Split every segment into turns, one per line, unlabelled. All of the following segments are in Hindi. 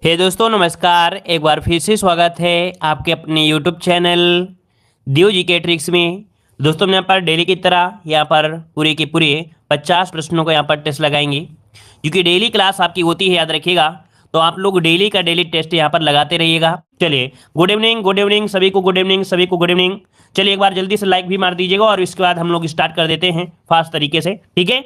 हे दोस्तों नमस्कार। एक बार फिर से स्वागत है आपके अपने यूट्यूब चैनल दियो जी के ट्रिक्स में। दोस्तों हम यहाँ पर डेली की तरह यहाँ पर पूरे के पूरे 50 प्रश्नों को यहाँ पर टेस्ट लगाएंगे, क्योंकि डेली क्लास आपकी होती है, याद रखिएगा। तो आप लोग डेली का डेली टेस्ट यहाँ पर लगाते रहिएगा। चलिए, गुड इवनिंग सभी को, गुड इवनिंग सभी को, गुड इवनिंग। चलिए एक बार जल्दी से लाइक भी मार दीजिएगा और इसके बाद हम लोग स्टार्ट कर देते हैं फास्ट तरीके से, ठीक है।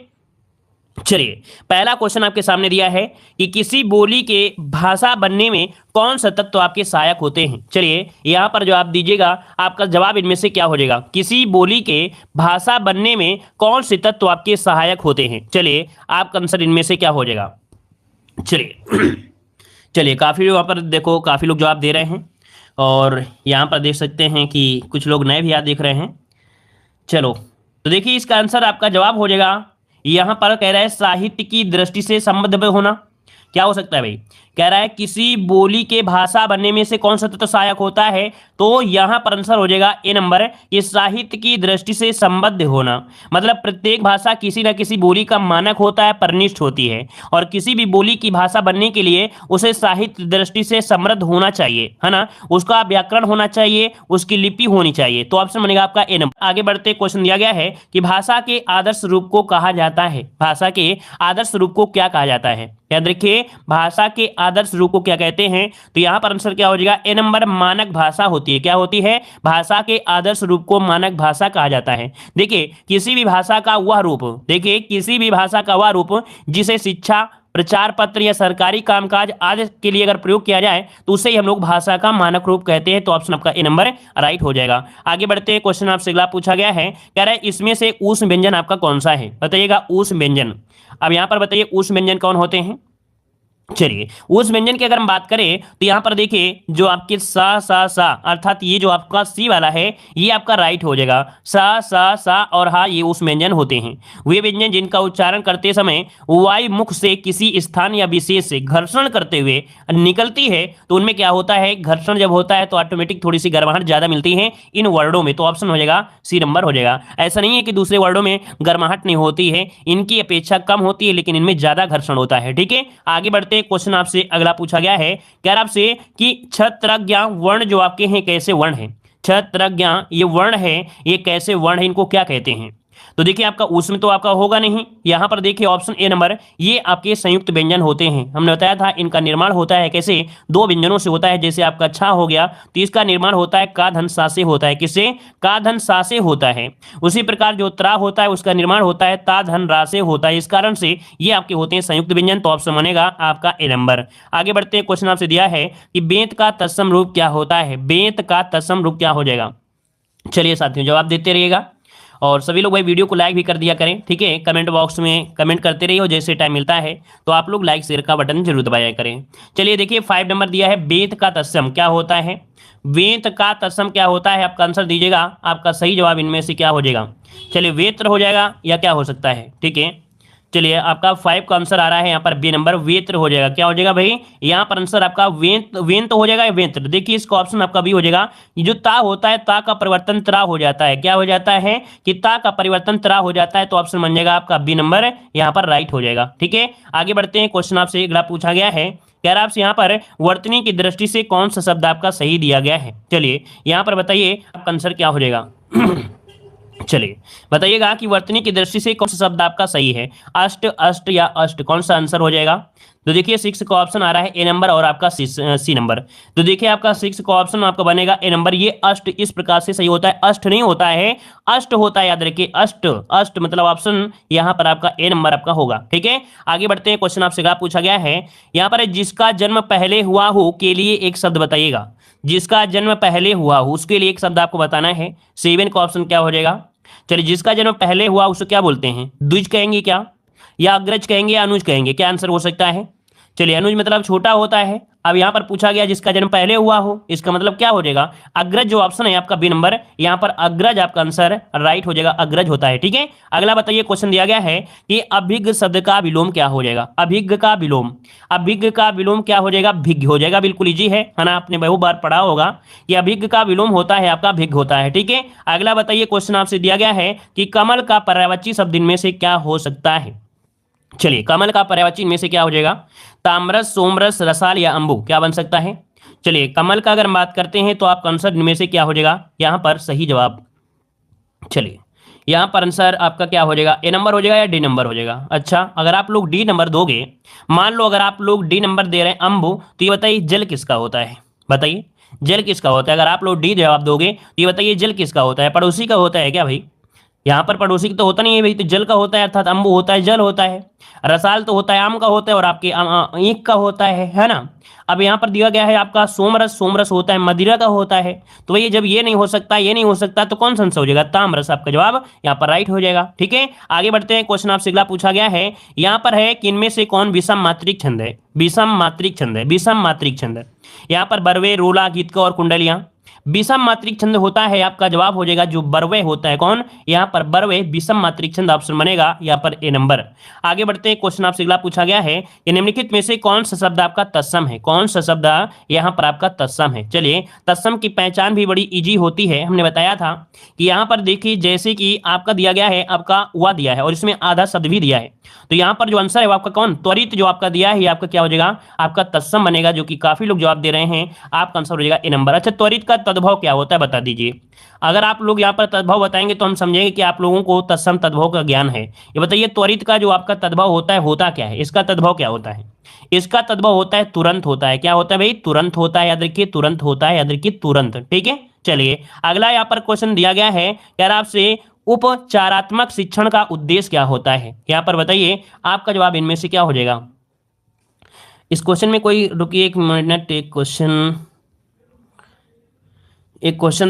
चलिए, पहला क्वेश्चन आपके सामने दिया है कि किसी बोली के भाषा बनने में कौन सा तत्व आपके सहायक होते हैं। चलिए यहां पर जो आप दीजिएगा, आपका जवाब इनमें से क्या हो जाएगा। किसी बोली के भाषा बनने में कौन से तत्व आपके सहायक होते हैं। चलिए आपका आंसर इनमें से क्या हो जाएगा। चलिए चलिए, काफ़ी वहाँ पर देखो, काफ़ी लोग जवाब दे रहे हैं और यहाँ पर देख सकते हैं कि कुछ लोग नए भी याद देख रहे हैं। चलो तो देखिए, इसका आंसर आपका जवाब हो जाएगा, यहां पर कह रहा है साहित्य की दृष्टि से संबद्ध होना। क्या हो सकता है भाई, कह रहा है किसी बोली के भाषा बनने में से कौन सा तत्व सहायक होता है, तो यहां पर आंसर हो जाएगा ए नंबर, ये साहित्य की दृष्टि से संबद्ध होना। मतलब प्रत्येक भाषा किसी न किसी बोली का मानक होता है, परनिष्ठ होती है, और किसी भी बोली की भाषा बनने के लिए उसे साहित्य दृष्टि से समृद्ध होना चाहिए, है ना। उसका व्याकरण होना चाहिए, उसकी लिपि होनी चाहिए। तो ऑप्शन बनेगा आपका ए नंबर। आगे बढ़ते क्वेश्चन दिया गया है कि भाषा के आदर्श रूप को कहा जाता है। भाषा के आदर्श रूप को क्या कहा जाता है। याद रखिए, भाषा के आदर्श रूप को क्या कहते हैं। तो यहां पर आंसर क्या हो जाएगा, ए नंबर, मानक भाषा होती है। क्या होती है, भाषा के आदर्श रूप को मानक भाषा कहा जाता है। देखिए किसी भी भाषा का वह रूप, देखिए किसी भी भाषा का वह रूप जिसे शिक्षा, प्रचार पत्र या सरकारी कामकाज आदि के लिए अगर प्रयोग किया जाए तो उसे ही हम लोग भाषा का मानक रूप कहते हैं। तो ऑप्शन आपका ए नंबर राइट हो जाएगा। आगे बढ़ते हैं, क्वेश्चन आपसे अगला पूछा गया है, कह रहा है इसमें से ऊष् व्यंजन आपका कौन सा है। बताइएगा ऊष् व्यंजन। अब यहां पर बताइए ऊष् व्यंजन कौन होते हैं। चलिए उस व्यंजन की अगर हम बात करें तो यहां पर देखिए, जो आपके सा अर्थात ये जो आपका सी वाला है ये आपका राइट हो जाएगा। सा और हा, ये उस व्यंजन होते हैं। वे व्यंजन जिनका उच्चारण करते समय वायु मुख से किसी स्थान या विशेष से घर्षण करते हुए निकलती है, तो उनमें क्या होता है, घर्षण जब होता है तो ऑटोमेटिक थोड़ी सी गर्माहट ज्यादा मिलती है इन वर्डों में। तो ऑप्शन हो जाएगा सी नंबर हो जाएगा। ऐसा नहीं है कि दूसरे वर्डों में गर्माहट नहीं होती है, इनकी अपेक्षा कम होती है, लेकिन इनमें ज्यादा घर्षण होता है, ठीक है। आगे बढ़ते क्वेश्चन आपसे अगला पूछा गया है, कह रहा आपसे कि छत्रज्ञा वर्ण जो आपके हैं कैसे वर्ण है। छत्रज्ञा ये वर्ण है, ये कैसे वर्ण है, इनको क्या कहते हैं। तो देखिए आपका उसमें तो आपका होगा नहीं। यहां पर देखिए ऑप्शन ए नंबर, ये आपके संयुक्त व्यंजन होते हैं। हमने बताया था इनका निर्माण होता है कैसे, दो व्यंजनों से होता है। जैसे आपका छा हो गया तो इसका निर्माण होता है का धन सा से होता है। किससे, का धन सा से होता है। उसी प्रकार जो त्रा होता है उसका निर्माण होता है ता धन रा से होता है। इस कारण से ये आपके होते हैं संयुक्त व्यंजन। तो ऑप्शन बनेगा आपका ए नंबर। आगे बढ़ते हैं, क्वेश्चन आपसे दिया है कि बेंत का तत्सम रूप क्या होता है। बेंत का तत्सम रूप क्या हो जाएगा। चलिए साथियों जवाब देते रहिएगा और सभी लोग भाई वीडियो को लाइक भी कर दिया करें, ठीक है। कमेंट बॉक्स में कमेंट करते रहिए और जैसे टाइम मिलता है तो आप लोग लाइक शेयर का बटन जरूर दबाया करें। चलिए देखिए 5 नंबर दिया है, बेंत का तत्सम क्या होता है। बेंत का तत्सम क्या होता है, आपका आंसर दीजिएगा। आपका सही जवाब इनमें से क्या हो जाएगा। चलिए वेत्र हो जाएगा या क्या हो सकता है, ठीक है। चलिए आपका 5 का आंसर आ रहा है यहाँ पर बी नंबर, वेत्र हो जाएगा। क्या हो जाएगा भाई, यहाँ पर आंसर आपका वेंत हो जाएगा या वेंत्र। देखिए इसका ऑप्शन आपका बी हो जाएगा। ये जो ता होता है, ता का परिवर्तन त्रा हो जाता है। क्या हो जाता है कि ता का परिवर्तन त्रा हो जाता है। तो ऑप्शन बन जाएगा आपका बी नंबर, यहाँ पर राइट हो जाएगा, ठीक है। आगे बढ़ते हैं, क्वेश्चन आपसे अगला पूछा गया है, कह रहा आपसे यहाँ पर वर्तनी की दृष्टि से कौन सा शब्द आपका सही दिया गया है। चलिए यहाँ पर बताइए आपका आंसर क्या हो जाएगा। चलिए बताइएगा कि वर्तनी की दृष्टि से कौन सा शब्द आपका सही है। अष्ट, अष्ट या अष्ट, कौन सा आंसर हो जाएगा। तो देखिए 6 का ऑप्शन आ रहा है ए नंबर और आपका सी नंबर। तो देखिए आपका 6 का ऑप्शन आपका बनेगा ए नंबर। ये अष्ट इस प्रकार से सही होता है, अष्ट नहीं होता है, अष्ट होता है। याद रखिए अष्ट, अष्ट मतलब ऑप्शन यहाँ पर आपका ए नंबर आपका होगा, ठीक है। आगे बढ़ते हैं, क्वेश्चन आपसे क्या पूछा गया है, यहाँ पर जिसका जन्म पहले हुआ हो के लिए एक शब्द बताइएगा। जिसका जन्म पहले हुआ हो उसके लिए एक शब्द आपको बताना है। 7 का ऑप्शन क्या हो जाएगा। चलिए जिसका जन्म पहले हुआ उसे क्या बोलते हैं, द्विज कहेंगे क्या, या अग्रज कहेंगे या अनुज कहेंगे, क्या आंसर हो सकता है। चलिए अनुज मतलब छोटा होता है। अब यहां पर पूछा गया जिसका जन्म पहले हुआ हो, इसका मतलब क्या हो जाएगा, अग्रज। जो ऑप्शन है आपका बी नंबर, यहां पर अग्रज आपका आंसर राइट हो जाएगा, अग्रज होता है, ठीक है। अगला बताइए, क्वेश्चन दिया गया है कि अभिज्ञ शब्द का विलोम क्या हो जाएगा। अभिज्ञ का विलोम, अभिज्ञ का विलोम क्या हो जाएगा, भिज्ञ हो जाएगा। बिल्कुल इजी है ना, आपने बहु बार पढ़ा होगा कि अभिज्ञ का विलोम होता है आपका भिज्ञ होता है, ठीक है। अगला बताइए, क्वेश्चन आपसे दिया गया है कि कमल का पर्यायवाची शब्द इनमें से क्या हो सकता है। चलिए, कमल का पर्यायवाची इनमें से क्या हो जाएगा? ताम्रस, सोमरस, रसाल या अंबु, क्या बन सकता है? चलिए, कमल का अगर हम बात करते हैं तो आपका आंसर इनमें से क्या हो जाएगा यहाँ पर सही जवाब? चलिए, यहाँ पर आंसर आपका क्या हो जाएगा? ए नंबर हो जाएगा या डी नंबर हो जाएगा? अच्छा, अगर आप लोग डी नंबर दोगे, मान लो अगर आप लोग डी नंबर दे रहे हैं अंबु, तो ये बताइए जल किसका होता है? बताइए जल किसका होता है? अगर आप लोग डी जवाब दोगे तो ये बताइए जल किसका होता है? पड़ोसी का होता है क्या भाई? यहाँ पर पड़ोसी की तो होता नहीं है भाई, तो जल का होता है, अर्थात अंबु होता है, जल होता है। रसाल तो होता है, आम का होता है, और आपके ईख का होता है ना। अब यहाँ पर दिया गया है आपका सोमरस, सोमरस होता है, मदिरा का होता है। तो भैया जब ये नहीं हो सकता, ये नहीं हो सकता, तो कौन सा आंसर हो जाएगा? ताम्रस आपका जवाब यहाँ पर राइट हो जाएगा। ठीक है, आगे बढ़ते हैं। क्वेश्चन आपसे अगला पूछा गया है, यहाँ पर है कि इनमें से कौन विषम मात्रिक छंद है? विषम मात्रिक छंद है, विषम मात्रिक छंद। यहाँ पर बरवे, रोला, गीतका और कुंडलियां विषम मात्रिक छंद होता है। आपका जवाब हो जाएगा जो बरवे होता है, कौन? यहाँ पर बरवे विषम मात्रिक छंद, ऑप्शन बनेगा यहाँ पर ए नंबर। आगे बढ़ते हैं। क्वेश्चन आपसे अगला पूछा गया है कि निम्नलिखित में से कौन सा शब्द आपका तत्सम है? कौन सा शब्द यहाँ पर आपका तत्सम है? चलिए, तत्सम की पहचान भी बड़ी इजी होती है। हमने बताया था कि यहाँ पर देखिए, जैसे कि आपका दिया गया है, आपका वा दिया है और इसमें आधा शब्द भी दिया है, तो यहाँ पर जो आंसर है वो आपका कौन? त्वरित जो आपका दिया है, आपका क्या हो जाएगा? आपका तत्सम बनेगा, जो कि काफी लोग जवाब दे रहे हैं। आपका आंसर हो जाएगा ए नंबर। अच्छा, त्वरित का तद्भव क्या होता है बता दीजिए। अगर आप लोग यहाँ पर तद्भव बताएंगे तो हम समझेंगे कि आप लोगों को तत्सम तद्भव का ज्ञान है। ये बताइए, त्वरित का जो आपका तद्भव होता है, होता क्या है? इसका तद्भव क्या होता है? इसका तद्भव होता है तुरंत होता है। क्या होता है भाई? तुरंत होता है। याद रखिए, तुरंत होता है, याद रखिए, तुरंत। ठीक है, चलिए अगला यहाँ पर क्वेश्चन दिया गया है यार आपसे, उपचारात्मक शिक्षण का उद्देश्य क्या होता है? यहाँ पर बताइए आपका जवाब इनमें से क्या हो जाएगा? इस क्वेश्चन में कोई रुकिए एक मिनट, एक क्वेश्चन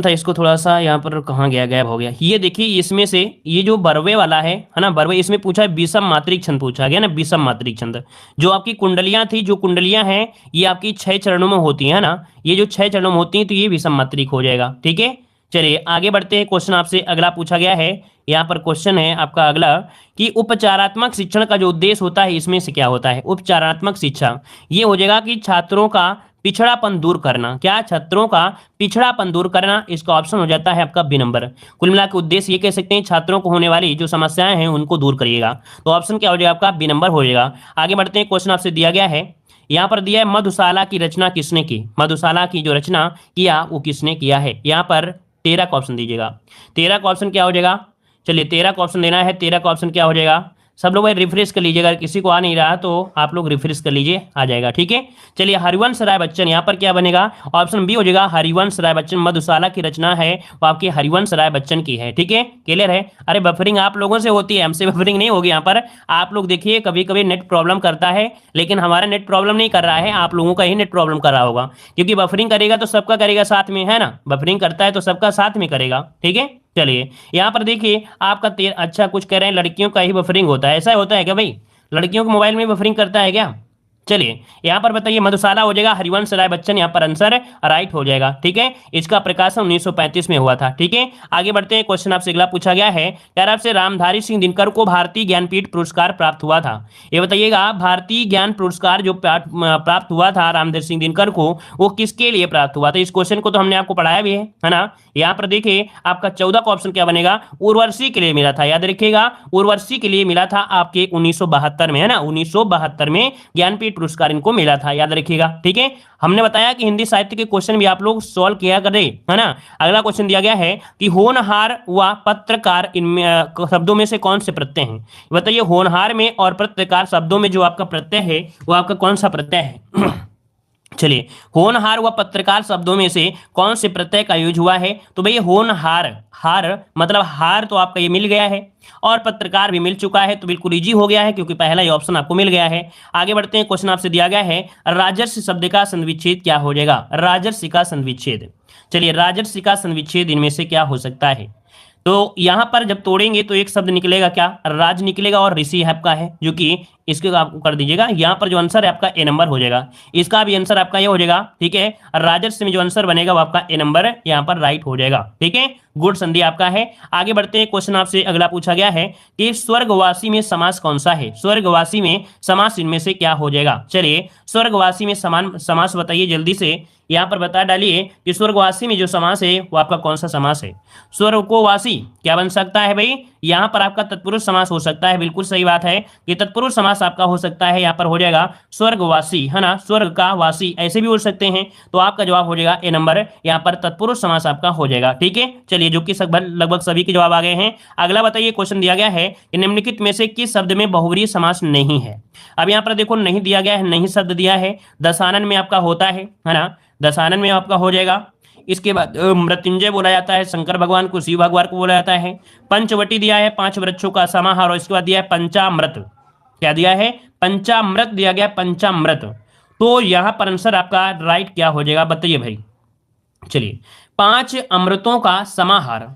था, इसको थोड़ा सा यहाँ पर कहाँ गया, गायब हो गया। ये देखिए, इसमें से ये जो बरवे वाला है ना, बरवे, इसमें पूछा है विषम मात्रिक छंद पूछा गया ना, विषम मात्रिक छंद। जो आपकी कुंडलियां थी, जो कुंडलियां हैं ये आपकी 6 चरणों में होती है ना, ये जो 6 चरणों में होती हैं, तो ये विषम मात्रिक हो जाएगा। ठीक है, चलिए आगे बढ़ते हैं। क्वेश्चन आपसे अगला पूछा गया है, यहाँ पर क्वेश्चन है आपका अगला कि उपचारात्मक शिक्षण का जो उद्देश्य होता है इसमें से क्या होता है? उपचारात्मक शिक्षा ये हो जाएगा कि छात्रों का पिछड़ापन दूर करना। क्या? छात्रों का पिछड़ापन दूर करना, इसका ऑप्शन हो जाता है आपका बी नंबर। कुल मिलाकर उद्देश्य ये कह सकते हैं, छात्रों को होने वाली जो समस्याएं हैं उनको दूर करिएगा। तो ऑप्शन क्या हो जाएगा आपका? बी नंबर हो जाएगा। आगे बढ़ते हैं। क्वेश्चन आपसे दिया गया है, यहाँ पर दिया है मधुशाला की रचना किसने की? मधुशाला की जो रचना किया वो किसने किया है? यहाँ पर 13 का ऑप्शन दीजिएगा। 13 का ऑप्शन क्या हो जाएगा? चलिए 13 का ऑप्शन देना है। 13 का ऑप्शन क्या हो जाएगा? सब लोग भाई रिफ्रेश कर लीजिएगा, अगर किसी को आ नहीं रहा तो आप लोग रिफ्रेश कर लीजिए, आ जाएगा। ठीक है, चलिए हरिवंश राय बच्चन, यहाँ पर क्या बनेगा? ऑप्शन बी हो जाएगा, हरिवंश राय बच्चन। मधुशाला की रचना है वो आपकी हरिवंश राय बच्चन की है। ठीक है, क्लियर है? अरे बफरिंग आप लोगों से होती है, हमसे बफरिंग नहीं होगी यहाँ पर। आप लोग देखिए, कभी कभी नेट प्रॉब्लम करता है, लेकिन हमारा नेट प्रॉब्लम नहीं कर रहा है, आप लोगों का ही नेट प्रॉब्लम कर रहा होगा, क्योंकि बफरिंग करेगा तो सबका करेगा साथ में, है ना। बफरिंग करता है तो सबका साथ में करेगा। ठीक है, चलिए यहाँ पर देखिए आपका अच्छा कुछ कह रहे हैं, लड़कियों का ही बफरिंग होता है, ऐसा होता है क्या भाई? लड़कियों के मोबाइल में बफरिंग करता है क्या? चलिए यहाँ पर बताइए, मधुशाला हो जाएगा, हरिवंश राय बच्चन यहाँ पर आंसर राइट हो जाएगा। ठीक है, इसका प्रकाशन 1935 में हुआ था। ठीक है, आगे बढ़ते हैं। क्वेश्चन आपसे अगला पूछा गया है, यार आपसे रामधारी सिंह दिनकर को भारतीय ज्ञानपीठ पुरस्कार प्राप्त हुआ था, ये बताइएगा भारतीय ज्ञान पुरस्कार जो प्राप्त हुआ था रामधारी सिंह दिनकर को, वो किसके लिए प्राप्त हुआ था? इस क्वेश्चन को तो हमने आपको पढ़ाया भी है ना। यहाँ पर देखिए आपका 14 का ऑप्शन क्या बनेगा? उर्वशी के लिए मिला था, याद रखिएगा, उर्वशी के लिए मिला था आपके 1972 में, है ना। 1972 में ज्ञानपीठ पुरस्कार इनको मिला था, याद रखिएगा। ठीक है, हमने बताया कि हिंदी साहित्य के क्वेश्चन भी आप लोग सॉल्व किया करें, है ना। अगला क्वेश्चन दिया गया है कि होनहार व पत्रकार इनमें शब्दों में से कौन से प्रत्यय हैं? बताइए, होनहार में और पत्रकार शब्दों में जो आपका प्रत्यय है वो आपका कौन सा प्रत्यय है? चलिए, होनहार व पत्रकार शब्दों में से कौन से प्रत्यय का यूज हुआ है? तो भैया होनहार, हार मतलब हार तो आपका ये मिल गया है, और पत्रकार भी मिल चुका है, तो बिल्कुल इजी हो गया है, क्योंकि पहला ये ऑप्शन आपको मिल गया है। आगे बढ़ते हैं। क्वेश्चन आपसे दिया गया है, राजर्षि शब्द का संविच्छेद क्या हो जाएगा? राजर्षि का संविच्छेद। चलिए, राजर्षि का संविच्छेद इनमें से क्या हो सकता है? तो यहां पर जब तोड़ेंगे तो एक शब्द निकलेगा, क्या? राज निकलेगा, और ऋषि आपका है, जो कि इसके आपको कर दीजिएगा। यहाँ पर जो आंसर है आपका ए नंबर हो जाएगा, इसका भी आंसर आपका ये हो जाएगा। ठीक है, राजर्षि में जो आंसर बनेगा वो आपका ए नंबर यहाँ पर राइट हो जाएगा। ठीक है, गुड संधि आपका है। आगे बढ़ते हैं। क्वेश्चन आपसे अगला पूछा गया है कि स्वर्गवासी में समास कौन सा है? स्वर्गवासी में समास इनमें से क्या हो जाएगा? चलिए, स्वर्गवासी में समान समास बताइए जल्दी से, यहाँ पर बता डालिए कि स्वर्गवासी में जो समास है वो आपका कौन सा समास है? स्वर्गवासी क्या बन सकता है भाई? यहाँ पर आपका तत्पुरुष समास हो सकता है, बिल्कुल सही बात है कि तत्पुरुष समास आपका हो सकता है, यहाँ पर हो जाएगा स्वर्गवासी, है ना, स्वर्ग का वासी ऐसे भी बोल सकते हैं। तो आपका जवाब हो जाएगा ए नंबर, यहाँ पर तत्पुरुष समास आपका हो जाएगा। ठीक है, चलिए जो कि लगभग सभी के जवाब आ गए हैं। अगला बताइए, क्वेश्चन दिया गया है कि निम्नलिखित में से किस शब्द में बहुव्रीहि समास नहीं है। अब यहाँ पर देखो नहीं दिया गया है, नहीं शब्द दिया है, दशानन में आपका होता है ना, दशानन में आपका हो जाएगा। इसके बाद मृत्युंजय बोला जाता है, शंकर भगवान को, शिव भगवान को बोला जाता है। पंचवटी दिया है, 5 वृक्षों का समाहार, और इसके बाद दिया है पंचामृत। क्या दिया है? पंचामृत दिया गया, पंचामृत। तो यहां पर आंसर आपका राइट क्या हो जाएगा, बताइए भाई। चलिए, 5 अमृतों का समाहार,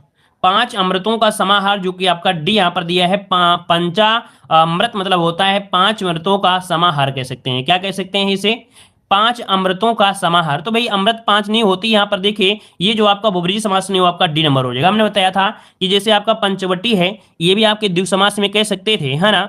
5 अमृतों का समाहार, जो कि आपका डी यहां पर दिया है। पंचामृत मतलब होता है 5 अमृतों का समाहार, कह सकते हैं। क्या कह सकते हैं इसे? 5 अमृतों का समाहार। तो भाई अमृत 5 नहीं होती, यहाँ पर देखिए ये जो आपका बहुब्रीहि समास नहीं, वो आपका डी नंबर हो जाएगा। हमने बताया था कि जैसे आपका पंचवटी है, ये भी आपके द्विगु समास में कह सकते थे, है ना।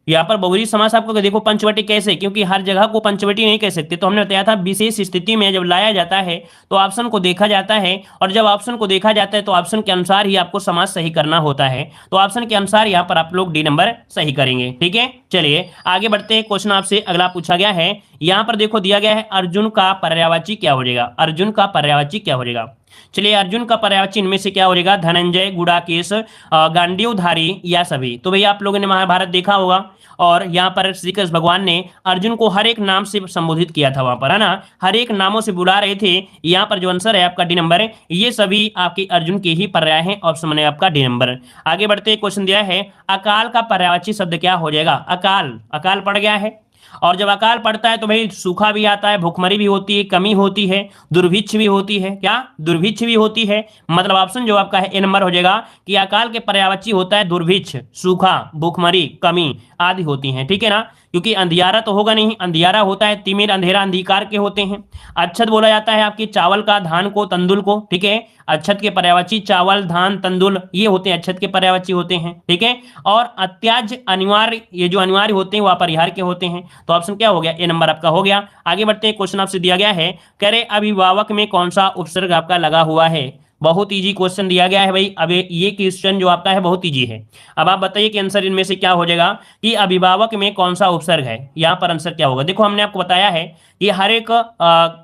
यहाँ पर बहुब्रीहि समास आपको देखो पंचवटी कैसे, क्योंकि हर जगह को पंचवटी नहीं कह सकते। तो हमने बताया था विशेष स्थिति में जब लाया जाता है तो ऑप्शन को देखा जाता है, और जब ऑप्शन को देखा जाता है तो ऑप्शन के अनुसार ही आपको समास सही करना होता है। तो ऑप्शन के अनुसार यहाँ पर आप लोग डी नंबर सही करेंगे। ठीक है, चलिए आगे बढ़ते हैं। क्वेश्चन आपसे अगला पूछा गया है, यहाँ पर देखो दिया गया है अर्जुन का पर्यायवाची क्या हो जाएगा, अर्जुन का पर्यायवाची क्या हो जाएगा। चलिए, अर्जुन का पर्यायवाची इनमें से क्या हो जाएगा? धनंजय, गुडाकेश, गांडीवधारी या सभी। तो भैया आप लोगों ने महाभारत देखा होगा, और यहाँ पर श्री कृष्ण भगवान ने अर्जुन को हर एक नाम से संबोधित किया था, वहां पर, है ना, हर एक नामों से बुला रहे थे। यहाँ पर जो आंसर है आपका डी नंबर, ये सभी आपके अर्जुन के ही पर्याय हैं। ऑप्शन है आपका डी नंबर। आगे बढ़ते, क्वेश्चन दिया है अकाल का पर्यायवाची शब्द क्या हो जाएगा। अकाल, अकाल पड़ गया है, और जब अकाल पड़ता है तो भाई सूखा भी आता है, भूखमरी भी होती है, कमी होती है, दुर्भिक्ष भी होती है। क्या? दुर्भिक्ष भी होती है। मतलब ऑप्शन जो आपका है ए नंबर हो जाएगा कि अकाल के पर्यायवाची होता है दुर्भिक्ष, सूखा, भूखमरी, कमी आदि होती हैं। ठीक है ना, क्योंकि अंधियारा तो होगा नहीं, अंधियारा होता है, तिमिर, अंधेरा, अंधकार के होते हैं। अच्छत बोला जाता है आपकी चावल का, धान को, तंदुल को। ठीक है, अच्छत के पर्यायवाची चावल, धान, तंदुल ये होते हैं, अच्छत के पर्यायवाची होते हैं। ठीक है, और अत्याज्य, अनिवार्य, ये जो अनिवार्य होते हैं वो अपरिहार्य के होते हैं। तो ऑप्शन क्या हो गया? ए नंबर आपका हो गया। आगे बढ़ते हैं, क्वेश्चन आपसे दिया गया है, कह रहे अभिभावक में कौन सा उपसर्ग आपका लगा हुआ है। बहुत इजी क्वेश्चन दिया गया है भाई। अब ये क्वेश्चन जो आपका है बहुत इजी है। अब आप बताइए कि आंसर इनमें से क्या हो जाएगा कि अभिभावक में कौन सा उपसर्ग है। यहाँ पर आंसर क्या होगा? देखो हमने आपको बताया है कि हर एक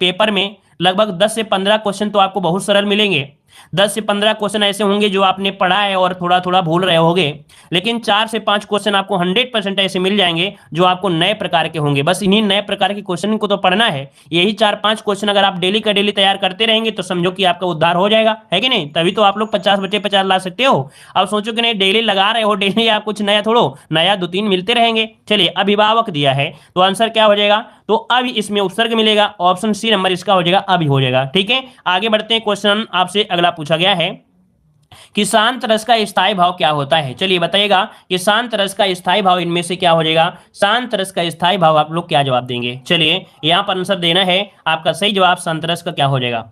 पेपर में लगभग 10 से 15 क्वेश्चन तो आपको बहुत सरल मिलेंगे। 10 से 15 क्वेश्चन ऐसे होंगे जो आपने पढ़ा है और थोड़ा थोड़ा भूल रहे होंगे, लेकिन 4 से 5 क्वेश्चन आपको 100% ऐसे मिल जाएंगे जो आपको नए प्रकार के होंगे। बस इन्हीं नए प्रकार के क्वेश्चन को तो पढ़ना है। यही 4-5 क्वेश्चन अगर आप डेली का डेली तैयार करते रहेंगे तो समझो कि आपका उद्धार हो जाएगा, है कि नहीं। तभी तो आप लोग 50 बचे 50 ला सकते हो। अब सोचो कि नहीं, डेली लगा रहे हो, डेली आप कुछ नया थोड़ो, नया 2-3 मिलते रहेंगे। चलिए, अभिभावक दिया है तो आंसर क्या हो जाएगा? तो अब इसमें उपसर्ग मिलेगा, ऑप्शन सी नंबर इसका हो जाएगा, अभी हो जाएगा। ठीक है, आगे बढ़ते हैं। क्वेश्चन आपसे अगला पूछा गया है कि शांत रस का स्थायी भाव क्या होता है। चलिए बताइएगा कि शांत रस का स्थायी भाव इनमें से क्या हो जाएगा। शांत रस का स्थायी भाव आप लोग क्या जवाब देंगे? चलिए यहां पर आंसर देना है। आपका सही जवाब शांत रस का क्या हो जाएगा?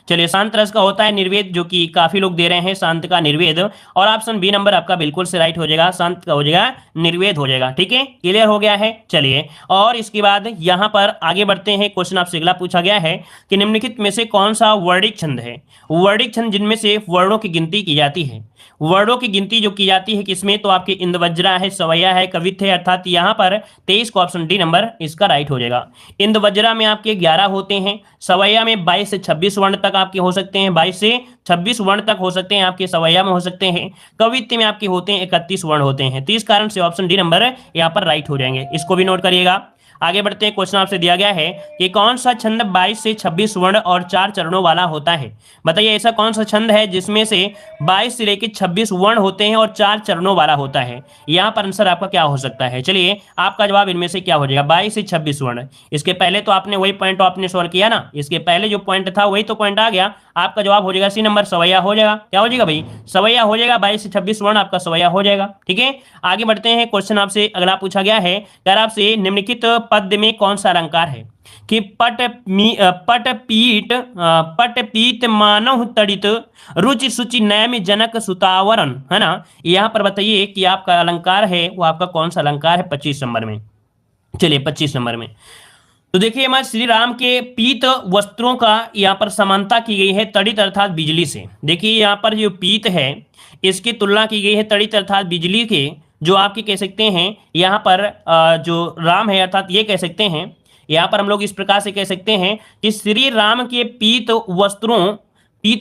चलिए, शांत रस का होता है निर्वेद, जो कि काफी लोग दे रहे हैं शांत का निर्वेद, और ऑप्शन बी नंबर आपका बिल्कुल से राइट हो जाएगा। शांत का हो जाएगा निर्वेद हो जाएगा। ठीक है, क्लियर हो गया है। चलिए, और इसके बाद यहां पर आगे बढ़ते हैं। क्वेश्चन आपसे अगला पूछा गया है कि निम्नलिखित में से कौन सा वर्णिक छंद है। वर्णिक छंद जिनमें से वर्णों की गिनती की जाती है। वर्णों की गिनती जो की जाती है किसमें? तो आपके इंदवज्रा है, सवैया है, कवित्व है, अर्थात यहाँ पर 23 का ऑप्शन डी नंबर इसका राइट हो जाएगा। इंदवज्रा में आपके 11 होते हैं, सवैया में 22 से 26 वर्ण तक आपके हो सकते हैं, 22 से 26 वर्ण तक हो सकते हैं आपके सवैया में हो सकते हैं। कवित्व में आपके होते हैं 31 वर्ण होते हैं। तो इस कारण से ऑप्शन डी नंबर यहाँ पर राइट हो जाएंगे। इसको भी नोट करिएगा। आगे बढ़ते हैं। क्वेश्चन आपसे दिया गया है कि कौन सा छंद 22 से 26 वर्ण और 4 चरणों वाला होता है। बताइए ऐसा कौन सा छंद है जिसमें से 22 से लेकर 26 वर्ण होते हैं और 4 चरणों वाला होता है। यहाँ पर आंसर आपका क्या हो सकता है? चलिए आपका जवाब इनमें से क्या हो जाएगा? 22 से 26 वर्ण। इसके पहले तो आपने वही पॉइंट आपने सॉल्व किया ना, इसके पहले जो पॉइंट था वही तो पॉइंट आ गया। आपका जवाब हो जाएगा सी नंबर, सवैया हो जाएगा। क्या हो जाएगा भाई? सवैया हो जाएगा। 22 से 26 वर्ण आपका सवैया हो जाएगा। ठीक है, आगे बढ़ते हैं। क्वेश्चन आपसे अगला पूछा गया है, अगर आपसे निम्नलिखित पद में कौन सा अलंकार है कि पट पीत मानव तड़ित रुचि सुचि नैम जनक सुतावरन, है ना। यहाँ पर बताइए कि आपका अलंकार है वो आपका कौन सा अलंकार है 25 नंबर में। चलिए 25 नंबर में तो देखिए हमारे श्री राम के पीत वस्त्रों का यहाँ पर समानता की गई है तड़ित अर्थात बिजली से। देखिए यहाँ पर जो पीत है इसकी तुलना की गई है तड़ित अर्थात बिजली के, जो आपके कह सकते हैं यहाँ पर जो राम है अर्थात ये कह सकते हैं, यहाँ पर हम लोग इस प्रकार से कह सकते हैं कि श्री राम के पीत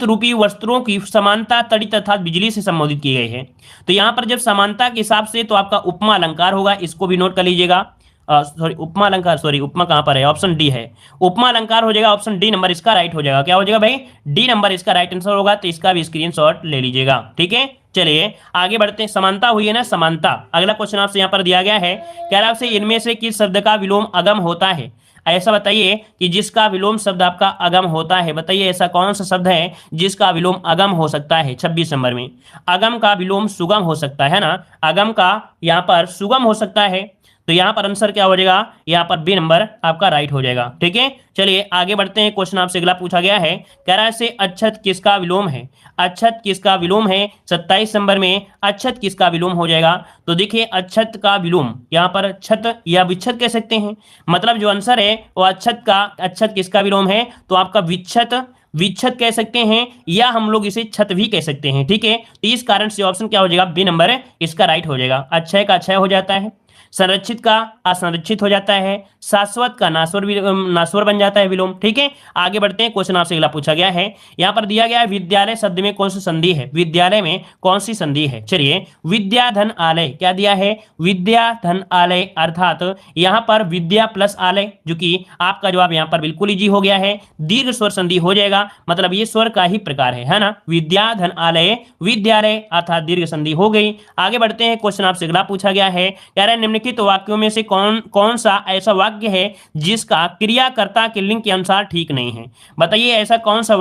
रूपी वस्त्रों की समानता तड़ित अर्थात बिजली से संबोधित की गई है। तो यहाँ पर जब समानता के हिसाब से तो आपका उपमा अलंकार होगा, इसको भी नोट कर लीजिएगा। उपमा अलंकार, उपमा कहां पर है, ऑप्शन डी है, उपमा अलंकार हो जाएगा, ऑप्शन डी नंबर इसका राइट हो जाएगा। क्या हो जाएगा भाई, डी नंबर इसका राइट आंसर होगा, तो इसका भी स्क्रीनशॉट ले लीजिएगा। ठीक है, चलिए आगे बढ़ते हैं। समानता हुई है ना, समानता। अगला क्वेश्चन आपसे यहाँ पर दिया गया है, कह रहा है इनमें से किस शब्द का विलोम अगम होता है। ऐसा बताइए कि जिसका विलोम शब्द आपका अगम होता है। बताइए ऐसा कौन सा शब्द है जिसका विलोम अगम हो सकता है। 26 नंबर में अगम का विलोम सुगम हो सकता है ना, अगम का यहाँ पर सुगम हो सकता है। तो यहाँ पर आंसर क्या हो जाएगा, यहाँ पर बी नंबर आपका राइट हो जाएगा। ठीक है, चलिए आगे बढ़ते हैं। क्वेश्चन आपसे अगला पूछा गया है, कह रहा है से अच्छत किसका विलोम है। अच्छत किसका विलोम है, 27 नंबर में अच्छत किसका विलोम हो जाएगा। तो देखिए अच्छत का विलोम यहाँ पर छत या विच्छत कह सकते हैं, मतलब जो आंसर है वो अच्छत किसका विलोम है, तो आपका विच्छत कह सकते हैं, या हम लोग इसे छत भी कह सकते हैं। ठीक है, तो इस कारण से ऑप्शन क्या हो जाएगा, बी नंबर इसका राइट हो जाएगा। अक्षय का अक्षय हो जाता है, संरक्षित का असंरक्षित हो जाता है, शाश्वत का नाश्वर बन जाता है विलोम। ठीक है, आगे बढ़ते हैं। क्वेश्चन आपसे अगला पूछा गया है, यहाँ पर दिया गया है विद्यालय शब्द में कौन सी संधि है। विद्यालय में कौन सी संधि है। चलिए विद्या धन आलय, क्या दिया है, विद्या धन आलय, अर्थात यहाँ पर विद्या प्लस आलय, जो कि आपका जवाब यहाँ पर बिल्कुल इजी हो गया है, दीर्घ स्वर संधि हो जाएगा, मतलब ये स्वर का ही प्रकार है ना। विद्या धन आलय विद्यालय अर्थात दीर्घ संधि हो गई। आगे बढ़ते हैं। क्वेश्चन आपसे अगला पूछा गया है, कह रहा है निम्नलिखित वाक्यों में से कौन सा ऐसा वाक्य है जिसका क्रियाकर्ता के लिंग के अनुसार ठीक नहीं है। बताइए ऐसा कौन सा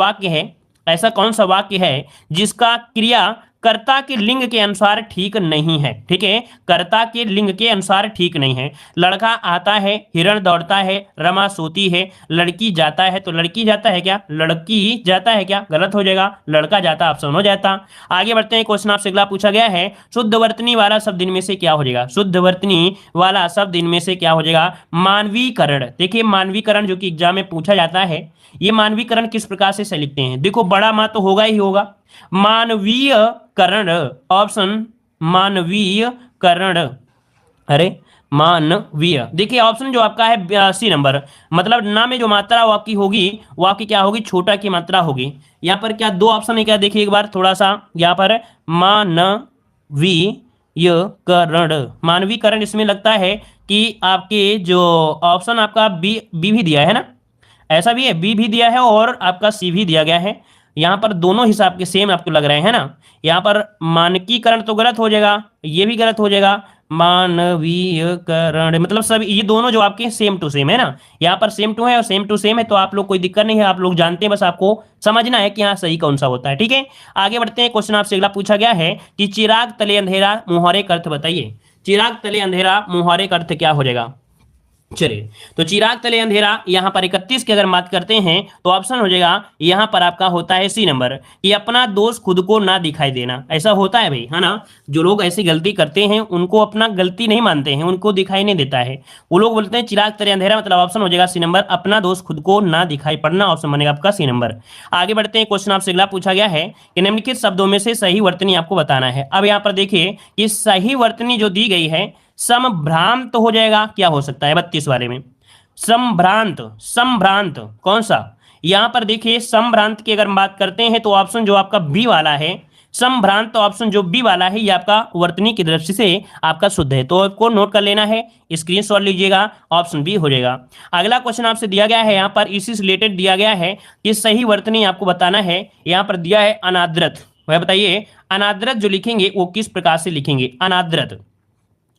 वाक्य है जिसका क्रिया कर्ता के लिंग के अनुसार ठीक नहीं है। ठीक है, कर्ता के लिंग के अनुसार ठीक नहीं है। लड़का आता है, हिरण दौड़ता है, रमा सोती है, लड़की जाता है, तो लड़की जाता है क्या, लड़की जाता है क्या, गलत हो जाएगा, लड़का जाता ऑप्शन हो जाता। आगे बढ़ते हैं। क्वेश्चन आपसे अगला पूछा गया है, शुद्ध वर्तनी वाला शब्द इनमें से क्या हो जाएगा। शुद्ध वर्तनी वाला शब्द इनमें से क्या हो जाएगा, मानवीकरण। देखिए मानवीकरण जो कि एग्जाम में पूछा जाता है, ये मानवीकरण किस प्रकार से लिखते हैं। देखो बड़ा मा तो होगा ही होगा, मानवीयकरण, ऑप्शन मानवीयकरण, अरे मानवीय। देखिए ऑप्शन जो आपका है सी नंबर, मतलब ना में जो मात्रा वो आपकी होगी, वो आपकी क्या होगी, छोटा की मात्रा होगी। यहाँ पर क्या दो ऑप्शन है क्या, देखिए एक बार थोड़ा सा, यहाँ पर मानवीकरण इसमें लगता है कि आपके जो ऑप्शन आपका बी भी दिया है ना, ऐसा भी है, बी भी दिया है और आपका सी भी दिया गया है। यहाँ पर दोनों हिसाब के सेम आपको लग रहे हैं ना। यहाँ पर मानकीकरण तो गलत हो जाएगा, ये भी गलत हो जाएगा, मानवीयकरण, मतलब सब ये दोनों जो आपके सेम टू सेम है ना, यहाँ पर सेम टू है और सेम टू सेम है, तो आप लोग कोई दिक्कत नहीं है, आप लोग जानते हैं, बस आपको समझना है कि यहाँ सही कौन सा होता है। ठीक है, आगे बढ़ते हैं। क्वेश्चन आपसे अगला पूछा गया है कि चिराग तले अंधेरा मुहावरे का अर्थ बताइए। चिराग तले अंधेरा मुहावरे का अर्थ क्या हो जाएगा। चलिए तो चिराग तले अंधेरा, यहां पर 31 की अगर बात करते हैं तो ऑप्शन हो जाएगा यहां पर आपका होता है सी नंबर, कि अपना दोष खुद को ना दिखाई देना। ऐसा होता है भाई, है ना, जो लोग ऐसी गलती करते हैं उनको अपना गलती नहीं मानते हैं, उनको दिखाई नहीं देता है, वो लोग बोलते हैं चिराग तले अंधेरा, मतलब ऑप्शन हो जाएगा सी नंबर, अपना दोष खुद को ना दिखाई पड़ना, ऑप्शन बनेगा आपका सी नंबर। आगे बढ़ते हैं। क्वेश्चन आपसे अगला पूछा गया है कि निम्नलिखित शब्दों में से सही वर्तनी आपको बताना है। अब यहाँ पर देखिए कि सही वर्तनी जो दी गई है, संभ्रांत हो जाएगा, क्या हो सकता है 32 वाले में, संभ्रांत कौन सा। यहां पर देखिए संभ्रांत की अगर बात करते हैं तो ऑप्शन जो आपका बी वाला है, संभ्रांत ऑप्शन जो बी वाला है, ये आपका वर्तनी की दृष्टि से आपका शुद्ध है, तो आपको नोट कर लेना है, स्क्रीनशॉट लीजिएगा, ऑप्शन बी हो जाएगा। अगला क्वेश्चन आपसे दिया गया है, यहाँ पर इसी से रिलेटेड दिया गया है कि सही वर्तनी आपको बताना है। यहाँ पर दिया है अनादृत, वह बताइए अनादृत जो लिखेंगे वो किस प्रकार से लिखेंगे, अनादृत।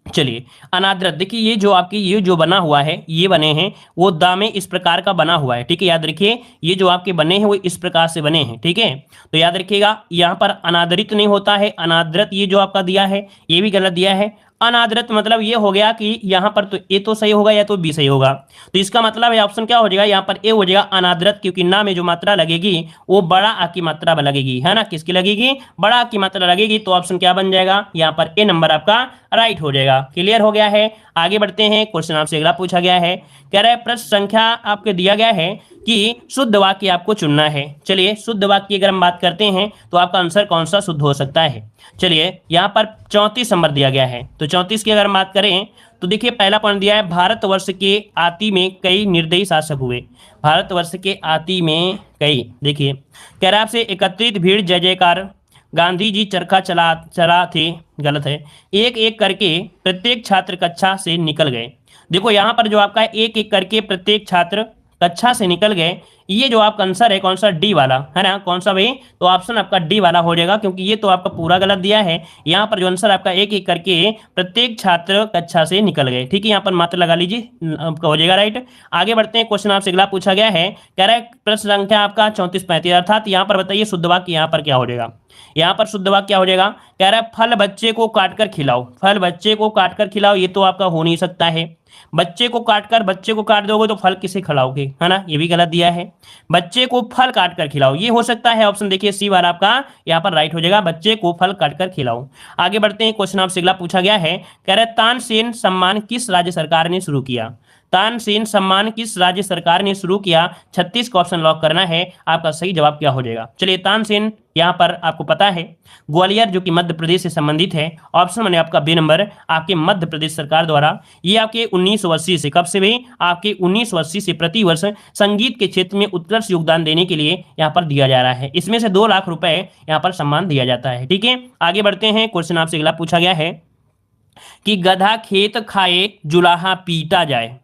चलिए अनादृत, देखिए ये जो आपकी ये जो बना हुआ है, ये बने हैं वो दामे इस प्रकार का बना हुआ है। ठीक है, याद रखिए ये जो आपके बने हैं वो इस प्रकार से बने हैं। ठीक है, तो याद रखिएगा यहाँ पर अनादरित नहीं होता है, अनादृत ये जो आपका दिया है ये भी गलत दिया है। अनादृत मतलब ये हो गया कि यहाँ पर तो ए तो सही होगा या तो बी सही होगा, तो इसका मतलब है ऑप्शन क्या हो जाएगा, यहाँ पर ए हो जाएगा अनादृत, क्योंकि ना में जो मात्रा लगेगी वो बड़ा आ की मात्रा लगेगी, है ना, किसकी लगेगी, बड़ा आ की मात्रा लगेगी, तो ऑप्शन क्या बन जाएगा, यहाँ पर ए नंबर आपका राइट हो जाएगा। क्लियर हो गया है। आगे बढ़ते हैं, क्वेश्चन आपसे अगला पूछा गया है, कह रहा है प्रश्न संख्या आपको दिया गया है कि शुद्ध वाक्य आपको चुनना है। चलिए शुद्ध वाक्य की अगर हम बात करते हैं तो आपका आंसर कौन सा शुद्ध हो सकता है। चलिए यहाँ पर 34 नंबर दिया गया है, तो 34 की अगर हम बात करें तो देखिए पहला पॉइंट दिया है, भारतवर्ष के आदि में कई निर्दयी शासक हुए। भारतवर्ष के आदि में कई, देखिए कह रहा है आपसे एकत्रित भीड़ जय जयकार, गांधी जी चरखा चला थे, गलत है। एक एक करके प्रत्येक छात्र कक्षा से निकल गए। देखो यहाँ पर जो आपका एक एक करके प्रत्येक छात्र कक्षा से निकल गए, ये जो आपका आंसर है कौन सा, डी वाला है ना, कौन सा भाई, तो ऑप्शन आपका डी वाला हो जाएगा, क्योंकि ये तो आपका पूरा गलत दिया है। यहाँ पर जो आंसर आपका एक एक करके प्रत्येक छात्र कक्षा से निकल गए, ठीक है, यहाँ पर मात्र लगा लीजिए, आपका हो जाएगा राइट। आगे बढ़ते हैं, क्वेश्चन आपसे अगला पूछा गया है, कह रहा है प्रश्न संख्या आपका 34-35, अर्थात यहाँ पर बताइए शुद्ध वाक्य यहाँ पर क्या हो जाएगा। यहाँ पर शुद्ध वाक्य क्या हो जाएगा, कह रहा है फल बच्चे को काटकर खिलाओ, फल बच्चे को काटकर खिलाओ, ये तो आपका हो नहीं सकता है। बच्चे को काट दोगे तो फल किसे खिलाओगे, है ना, ये भी गलत दिया है। बच्चे को फल काट कर खिलाओ, ये हो सकता है ऑप्शन देखिए सी वाला आपका यहाँ पर राइट हो जाएगा, बच्चे को फल काट कर खिलाओ। आगे बढ़ते हैं, क्वेश्चन आपसे अगला पूछा गया है, कह रहा है तानसेन सम्मान किस राज्य सरकार ने शुरू किया। तानसेन सम्मान किस राज्य सरकार ने शुरू किया, 36 का ऑप्शन लॉक करना है, आपका सही जवाब क्या हो जाएगा। चलिए तानसेन यहाँ पर आपको पता है ग्वालियर जो कि मध्य प्रदेश से संबंधित है, ऑप्शन बने आपका बी नंबर, आपके मध्य प्रदेश सरकार द्वारा ये आपके 1980 से, कब से भी, आपके 1980 से प्रतिवर्ष संगीत के क्षेत्र में उत्कृष्ट योगदान देने के लिए यहाँ पर दिया जा रहा है। इसमें से 2 लाख रुपए यहाँ पर सम्मान दिया जाता है, ठीक है। आगे बढ़ते हैं, क्वेश्चन आपसे अगला पूछा गया है कि गधा खेत खाए जुलाहा पीटा जाए।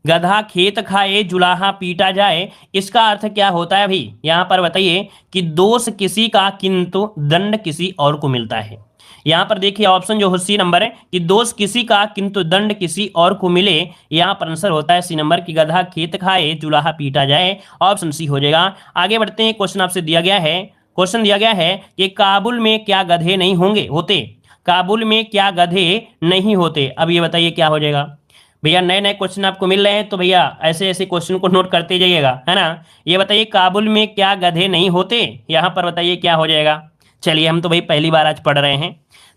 गधा खेत खाए जुलाहा पीटा जाए, इसका अर्थ क्या होता है भाई, यहाँ पर बताइए कि दोष किसी का किंतु दंड किसी और को मिलता है। यहाँ पर देखिए ऑप्शन जो हो सी नंबर है कि दोष किसी का किंतु दंड किसी और को मिले, यहाँ पर आंसर होता है सी नंबर की गधा खेत खाए जुलाहा पीटा जाए, ऑप्शन सी हो जाएगा। आगे बढ़ते हैं, क्वेश्चन आपसे दिया गया है, क्वेश्चन दिया गया है कि काबुल में क्या गधे नहीं होते। काबुल में क्या गधे नहीं होते, अब ये बताइए क्या हो जाएगा। भैया नए नए क्वेश्चन आपको मिल रहे हैं तो भैया ऐसे ऐसे क्वेश्चन को नोट करते जाइएगा, है ना। ये बताइए काबुल में क्या गधे नहीं होते, यहाँ पर बताइए क्या हो जाएगा। चलिए हम तो भाई पहली बार आज पढ़ रहे हैं,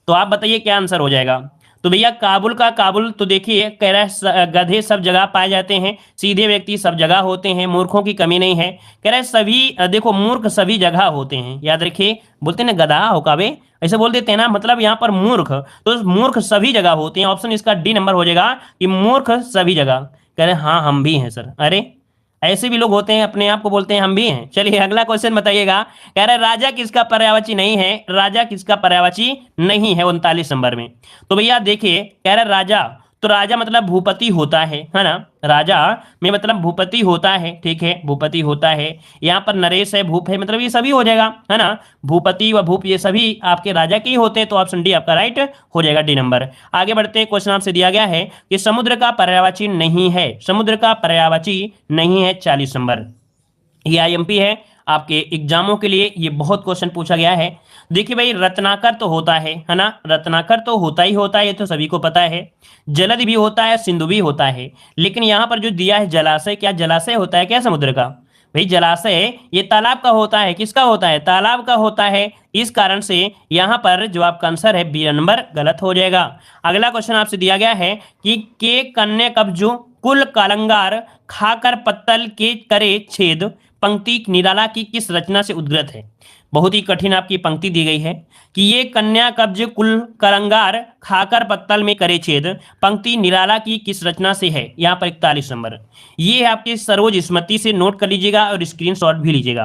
तो आप बताइए क्या आंसर हो जाएगा। तो भैया काबुल का काबुल, तो देखिए कह रहा है गधे सब जगह पाए जाते हैं, सीधे व्यक्ति सब जगह होते हैं, मूर्खों की कमी नहीं है। कह रहा है सभी, देखो मूर्ख सभी जगह होते हैं, याद रखिए, बोलते हैं ना गधा हो काबे, ऐसे बोल देते हैं ना, मतलब यहाँ पर मूर्ख, तो मूर्ख सभी जगह होते हैं, ऑप्शन इसका डी नंबर हो जाएगा कि मूर्ख सभी जगह। कह रहे हाँ हम भी हैं सर, अरे ऐसे भी लोग होते हैं, अपने आप को बोलते हैं हम भी हैं। चलिए अगला क्वेश्चन बताइएगा, कह रहा है राजा किसका पर्यायवाची नहीं है, राजा किसका पर्यायवाची नहीं है 39 नंबर में। तो भैया देखिए कह रहा है राजा, तो राजा मतलब भूपति होता है ना, राजा में मतलब भूपति होता है, ठीक है, भूपति होता है। यहाँ पर नरेश है, भूप है, मतलब ये सभी हो जाएगा, है ना, भूपति व भूप ये सभी आपके राजा के ही होते हैं, तो ऑप्शन डी आपका राइट हो जाएगा, डी नंबर। आगे बढ़ते हैं, क्वेश्चन आपसे दिया गया है कि समुद्र का पर्यायवाची नहीं है, समुद्र का पर्यायवाची नहीं है, 40 नंबर। ये आईएमपी है, आपके एग्जामों के लिए ये बहुत क्वेश्चन पूछा गया है। देखिए भाई रत्नाकर तो होता है ना, रत्नाकर तो होता ही होता है, ये तो सभी को पता है। जलद भी होता है, सिंधु भी होता है, लेकिन यहाँ पर जो दिया है जलाशय, क्या जलाशय होता है क्या समुद्र का, भाई जलाशय ये तालाब का होता है, किसका होता है, तालाब का होता है। इस कारण से यहाँ पर जो आपका आंसर है बी नंबर गलत हो जाएगा। अगला क्वेश्चन आपसे दिया गया है कि के कन्या कब्जो कुल कलंगार खाकर पत्तल के करे छेद, पंक्ति निराला की किस रचना से उद्गत है। बहुत ही कठिन आपकी पंक्ति दी गई है कि ये कन्या कब्ज कुल कलंगार खाकर पत्तल में करे छेद, पंक्ति निराला की किस रचना से है, यहाँ पर 41 नंबर। ये आपके सरोज स्मृति से नोट कर लीजिएगा और स्क्रीनशॉट भी लीजिएगा।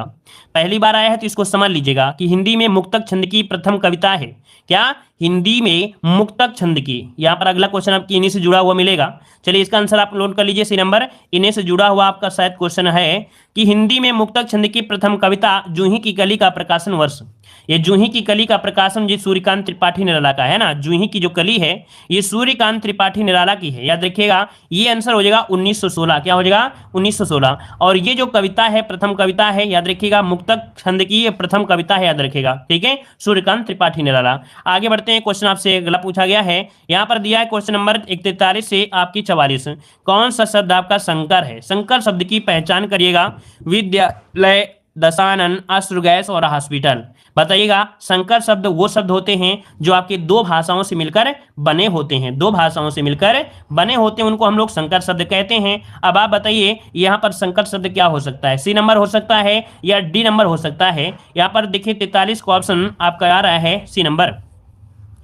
पहली बार आया है तो इसको समझ लीजिएगा कि हिंदी में मुक्तक छंद की प्रथम कविता है, क्या हिंदी में मुक्तक छंद की। यहाँ पर अगला क्वेश्चन आपकी इन्हीं से जुड़ा हुआ मिलेगा, चलिए इसका आंसर आप नोट कर लीजिए, सी नंबर इन्हीं से जुड़ा हुआ आपका शायद क्वेश्चन है कि हिंदी में मुक्तक छंद की प्रथम कविता जूही की कली का प्रकाशन वर्ष। ये जूही की कली का प्रकाशन जी सूर्यकांत त्रिपाठी निराला का है ना, जूही की जो कली है ये सूर्यकांत त्रिपाठी निराला की है, याद रखिएगा। ये आंसर हो जाएगा 1916, क्या हो जाएगा 1916। और ये जो कविता है प्रथम कविता है, याद रखिएगा मुक्तक छंद की ये प्रथम कविता है, याद रखिएगा, ठीक है, सूर्यकांत त्रिपाठी निराला। आगे बढ़ते हैं, क्वेश्चन आपसे अगला पूछा गया है, यहाँ पर दिया है क्वेश्चन नंबर 43 से आपकी 44, कौन सा शब्द आपका संकर है, संकर शब्द की पहचान करिएगा। विद्यालय दशानन, अश्रु गैस और हॉस्पिटल। बताइएगा, संकर शब्द वो शब्द होते हैं जो आपके दो भाषाओं से मिलकर बने होते हैं, दो भाषाओं से मिलकर बने होते हैं, उनको हम लोग संकर शब्द कहते हैं। अब आप बताइए यहाँ पर संकर शब्द क्या हो सकता है, सी नंबर हो सकता है या डी नंबर हो सकता है। यहाँ पर देखिए 43 का ऑप्शन आपका आ रहा है सी नंबर।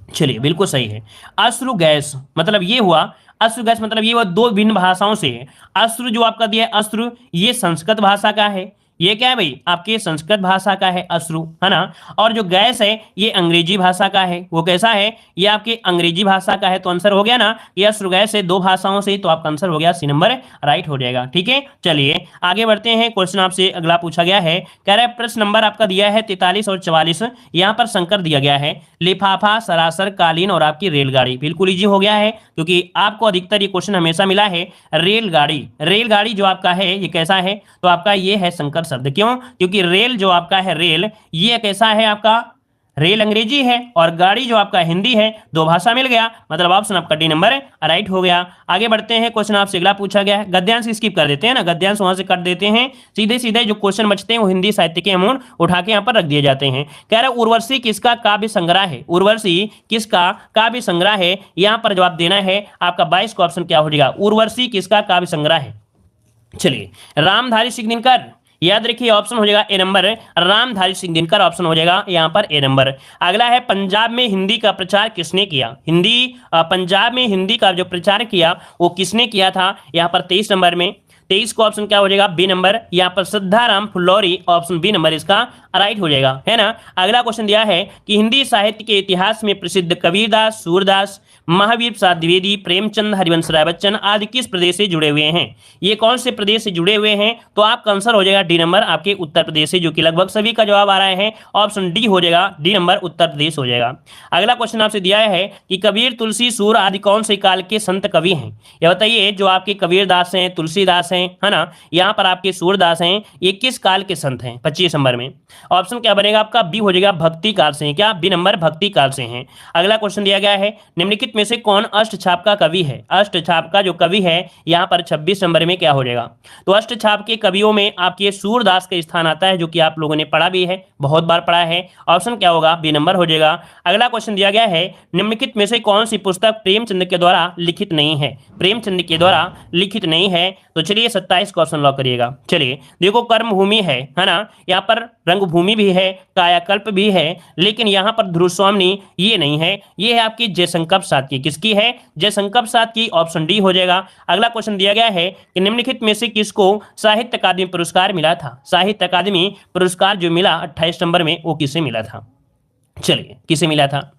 चलिए बिल्कुल सही है। अश्रु गैस मतलब ये हुआ, अश्रु गैस मतलब ये हुआ दो भिन्न भाषाओं से है। अश्रु जो आपका दिया है अश्रु, ये संस्कृत भाषा का है, ये क्या है भाई आपके संस्कृत भाषा का है अश्रु, है ना। और जो गैस है ये अंग्रेजी भाषा का है, वो कैसा है, ये आपके अंग्रेजी भाषा का है। तो आंसर हो गया ना, ये अश्रु गैस है दो भाषाओं से, तो आपका आंसर हो गया सी नंबर राइट हो जाएगा। ठीक है, चलिए आगे बढ़ते हैं। क्वेश्चन आपसे अगला पूछा गया है, कह रहा है प्रश्न नंबर आपका दिया है 43 और 44, यहाँ पर संकर दिया गया है लिफाफा, सरासर, कालीन और आपकी रेलगाड़ी। बिल्कुल इजी हो गया है, क्योंकि आपको अधिकतर ये क्वेश्चन हमेशा मिला है रेलगाड़ी। रेलगाड़ी जो आपका है ये कैसा है, तो आपका ये है संकर शब्द। क्यों, क्योंकि रेल जो आपका है रेल, ये कैसा है आपका, रेल अंग्रेजी है और गाड़ी जो आपका हिंदी है, दो भाषा मिल गया, मतलब ऑप्शन आपका डी नंबर राइट हो गया। आगे बढ़ते हैं, क्वेश्चन आपसे अगला पूछा गया है, गद्यांश स्किप कर देते हैं ना, गद्यांश वहां से कर देते हैं, सीधे सीधे जो क्वेश्चन बचते हैं वो हिंदी साहित्य के अमूल उठा के यहाँ पर रख दिए जाते हैं। कह रहा है उर्वशी किसका काव्य संग्रह है, उर्वशी किसका काव्य संग्रह है, यहाँ पर जवाब देना है आपका 22 का ऑप्शन क्या हो जाएगा, उर्वशी किसका काव्य संग्रह है। चलिए रामधारी सिंह दिनकर, याद रखिए ऑप्शन हो जाएगा ए नंबर, रामधारी सिंह दिनकर ऑप्शन हो जाएगा यहाँ पर ए नंबर। अगला है पंजाब में हिंदी का प्रचार किसने किया, पंजाब में हिंदी का जो प्रचार किया वो किसने किया था, यहाँ पर 23 नंबर में, 23 का ऑप्शन क्या हो जाएगा बी नंबर, यहाँ पर सिद्धाराम फुल्लौरी, ऑप्शन बी नंबर इसका राइट हो जाएगा, है ना। अगला क्वेश्चन दिया है कि हिंदी साहित्य के इतिहास में प्रसिद्ध कबीरदास, सूरदास, महावीर प्रसाद द्विवेदी, प्रेमचंद, हरिवंश राय बच्चन आदि किस प्रदेश से जुड़े हुए हैं, ये कौन से प्रदेश से जुड़े हुए हैं, तो आपका आंसर हो जाएगा डी नंबर आपके उत्तर प्रदेश से, जो कि लगभग सभी का जवाब आ रहा है, ऑप्शन डी हो जाएगा, डी नंबर उत्तर प्रदेश हो जाएगा। अगला क्वेश्चन आपसे दिया है कि कबीर, तुलसी, सूर आदि कौन से काल के संत कवि हैं, ये बताइए जो आपके कबीरदास हैं, तुलसीदास हैं, है ना, यहाँ पर आपके सूरदास हैं, ये किस काल के संत हैं। 25 नंबर में ऑप्शन क्या बनेगा आपका बी हो जाएगा, भक्ति काल से हैं, क्या बी नंबर भक्ति काल से हैं। अगला क्वेश्चन दिया गया है निम्नलिखित में से कौन अष्टछाप का कवि है, अष्टछाप का जो कवि है यहाँ पर 26 नंबर में क्या हो जाएगा, तो अष्टछाप के कवियों में आपके सूरदास का स्थान आता है, जो कि आप लोगों ने पढ़ा भी है, बहुत बार पढ़ा है, ऑप्शन क्या होगा बी नंबर हो जाएगा। अगला क्वेश्चन दिया गया है निम्नलिखित में से कौन सी पुस्तक प्रेमचंद के द्वारा लिखित नहीं है, प्रेमचंद के द्वारा लिखित नहीं है, तो चलिए 27 का ऑप्शन लॉक करिएगा। चलिए देखो कर्मभूमि है ना, यहाँ पर रंगभूमि भी है, कायाकल्प भी है, लेकिन यहाँ पर ध्रुवस्वामिनी ये नहीं है, ये है आपकी जयशंकर प्रसाद की, किसकी है, जयशंकर प्रसाद की, ऑप्शन डी हो जाएगा। अगला क्वेश्चन दिया गया है कि निम्नलिखित में से किसको साहित्य अकादमी पुरस्कार मिला था, साहित्य अकादमी पुरस्कार जो मिला 28 नंबर में वो किसे मिला था, चलिए किसे मिला था,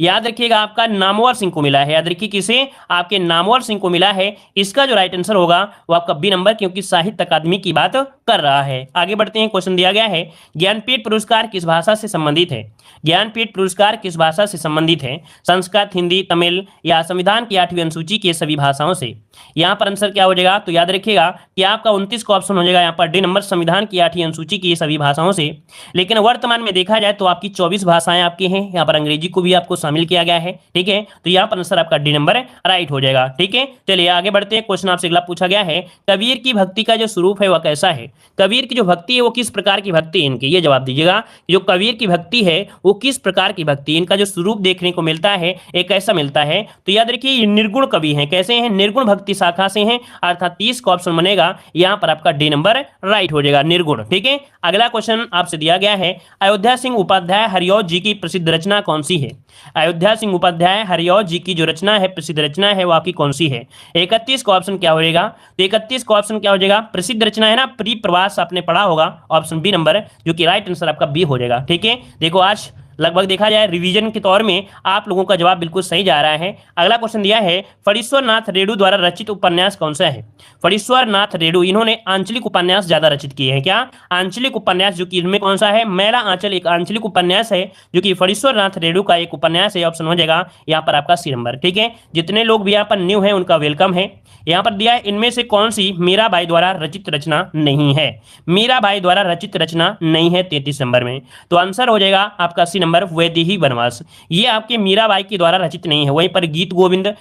याद रखिएगा आपका नामवर सिंह को मिला है, याद रखिए किसे, आपके नामवर सिंह को मिला है। इसका जो राइट आंसर होगा वो आपका बी नंबर, क्योंकि साहित्य अकादमी की बात कर रहा है। आगे बढ़ते हैं, क्वेश्चन दिया गया है ज्ञानपीठ पुरस्कार किस भाषा से संबंधित है, ज्ञानपीठ पुरस्कार किस भाषा से संबंधित है, संस्कृत, हिंदी, तमिल या संविधान की 8वीं अनुसूची के सभी भाषाओं से। यहाँ पर आंसर क्या हो जाएगा, तो याद रखिएगा कि आपका 29 का ऑप्शन हो जाएगा यहाँ पर डी नंबर, संविधान की 8वीं अनुसूची की सभी भाषाओं से। लेकिन वर्तमान में देखा जाए तो आपकी 24 भाषाएं आपकी हैं, यहाँ पर अंग्रेजी को भी आपको शामिल किया गया है, ठीक है, तो यहाँ पर आंसर आपका डी नंबर राइट हो जाएगा। ठीक है, चलिए आगे बढ़ते हैं, क्वेश्चन आपसे अगला पूछा गया है कबीर की भक्ति का जो स्वरूप है वह कैसा है, कबीर की जो भक्ति है वो किस प्रकार की भक्ति है इनकी, ये जवाब दीजिएगा, जो कबीर की भक्ति है वो किस प्रकार की भक्ति, इनका जो स्वरूप देखने को मिलता है एक कैसा मिलता है, तो याद रखिए ये निर्गुण कवि हैं, कैसे हैं, निर्गुण भक्ति शाखा से हैं, अर्थात 30 का ऑप्शन बनेगा यहाँ पर आपका डी नंबर राइट हो जाएगा, निर्गुण। ठीक है, अगला क्वेश्चन आपसे दिया गया है अयोध्या सिंह उपाध्याय हरिऔध जी की प्रसिद्ध रचना कौन सी है, अयोध्या सिंह उपाध्याय हरिऔध जी की जो रचना है, प्रसिद्ध रचना है, वो आपकी कौन सी है। 31 का ऑप्शन क्या हो जाएगा, तो 31 का ऑप्शन क्या हो जाएगा, प्रसिद्ध रचना है ना, परिप्रवास आपने पढ़ा होगा, ऑप्शन बी नंबर, जो कि राइट आंसर आपका बी हो जाएगा। ठीक है, देखो आज लगभग देखा जाए रिवीजन के तौर में आप लोगों का जवाब बिल्कुल सही जा रहा है। अगला क्वेश्चन दिया है फणीश्वर नाथ रेणु द्वारा रचित उपन्यास कौन सा है, फणीश्वर नाथ रेणु इन्होंने आंचलिक उपन्यास ज्यादा रचित किए हैं, क्या आंचलिक उपन्यास, जो कि इनमें कौन सा है, मैला आंचल एक आंचलिक उपन्यास है, जो कि फणीश्वर नाथ रेणु का एक उपन्यास है, ऑप्शन हो जाएगा यहाँ पर आपका सी नंबर। ठीक है, जितने लोग भी यहाँ पर न्यू है उनका वेलकम है। यहाँ पर दिया है इनमें से कौन सी मीराबाई द्वारा रचित रचना नहीं है, मीराबाई द्वारा रचित रचना नहीं है 33 नंबर में, तो आंसर हो जाएगा आपका सी नंबर नंबर वैदेही वनवास, ये आपके मीराबाई के द्वारा रचित नहीं है। वहीं पर गीत गोविंद,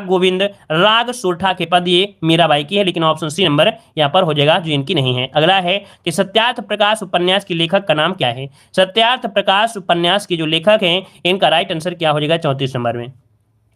गोविंद, राग सोठा के पद ये मीराबाई की है, लेकिन ऑप्शन सी नंबर यहाँ पर हो जाएगा जो इनकी नहीं है। अगला है कि सत्यार्थ प्रकाश उपन्यास के लेखक का नाम क्या है। सत्यार्थ प्रकाश उपन्यास के जो लेखक हैं इनका राइट आंसर क्या हो जाएगा 34 नंबर में।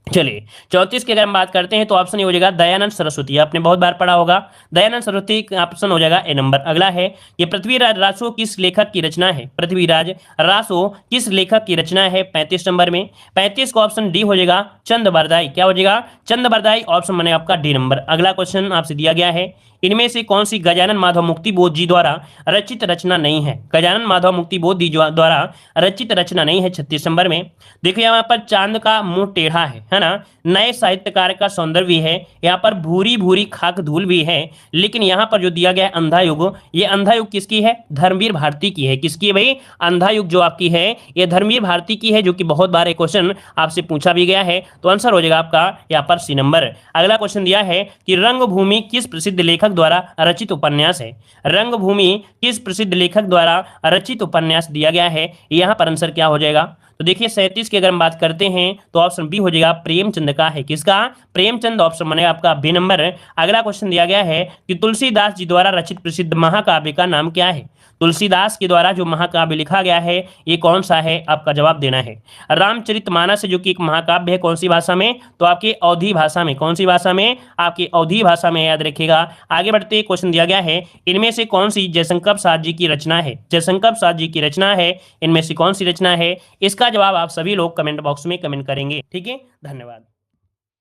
चलिए 34 की अगर हम बात करते हैं तो ऑप्शन ये हो जाएगा दयानंद सरस्वती, आपने बहुत बार पढ़ा होगा, दयानंद सरस्वती ऑप्शन हो जाएगा ए नंबर। अगला है कि पृथ्वीराज रासो किस लेखक की रचना है। पृथ्वीराज रासो किस लेखक की रचना है 35 नंबर में। 35 का ऑप्शन डी हो जाएगा चंद बरदाई, क्या हो जाएगा चंद बरदाई, ऑप्शन बनेगा आपका डी नंबर। अगला क्वेश्चन आपसे दिया गया है इनमें से कौन सी गजानन माधव मुक्ति बोध जी द्वारा रचित रचना नहीं है। गजानन माधव मुक्ति बोध जी द्वारा रचित रचना नहीं है 36 नंबर में। देखिए यहाँ पर चांद का मुंह टेढ़ा है ना, नए साहित्यकार का सौंदर्य है, यहाँ पर भूरी भूरी खाक धूल भी है, लेकिन यहाँ पर जो दिया गया है अंधा युग, ये अंधा युग किसकी है, धर्मवीर भारती की है। किसकी है भाई, अंधा युग जो आपकी है ये धर्मवीर भारती की है, जो कि बहुत बार एक क्वेश्चन आपसे पूछा भी गया है। तो आंसर हो जाएगा आपका यहाँ पर सी नंबर। अगला क्वेश्चन दिया है कि रंगभूमि किस प्रसिद्ध लेखक द्वारा रचित उपन्यास है। रंगभूमि किस प्रसिद्ध लेखक द्वारा रचित उपन्यास दिया गया है, यहाँ पर आंसर क्या हो जाएगा। तो देखिए 37 की अगर हम बात करते हैं तो ऑप्शन बी हो जाएगा प्रेमचंद का है। किसका, प्रेमचंद, ऑप्शन बनेगा आपका बी नंबर। अगला क्वेश्चन दिया गया है कि तुलसीदास जी द्वारा रचित प्रसिद्ध महाकाव्य का नाम क्या है। तुलसीदास के द्वारा जो महाकाव्य लिखा गया है ये कौन सा है, आपका जवाब देना है। रामचरितमानस जो कि एक महाकाव्य है, कौन सी भाषा में, तो आपकी अवधी भाषा में। कौन सी भाषा में, आपकी अवधी भाषा में, याद रखिएगा। आगे बढ़ते क्वेश्चन दिया गया है इनमें से कौन सी जयशंकर प्रसाद जी की रचना है। जयशंकर प्रसाद जी की रचना है, इनमें से कौन सी रचना है, इसका जवाब आप सभी लोग कमेंट बॉक्स में कमेंट करेंगे। ठीक है, धन्यवाद।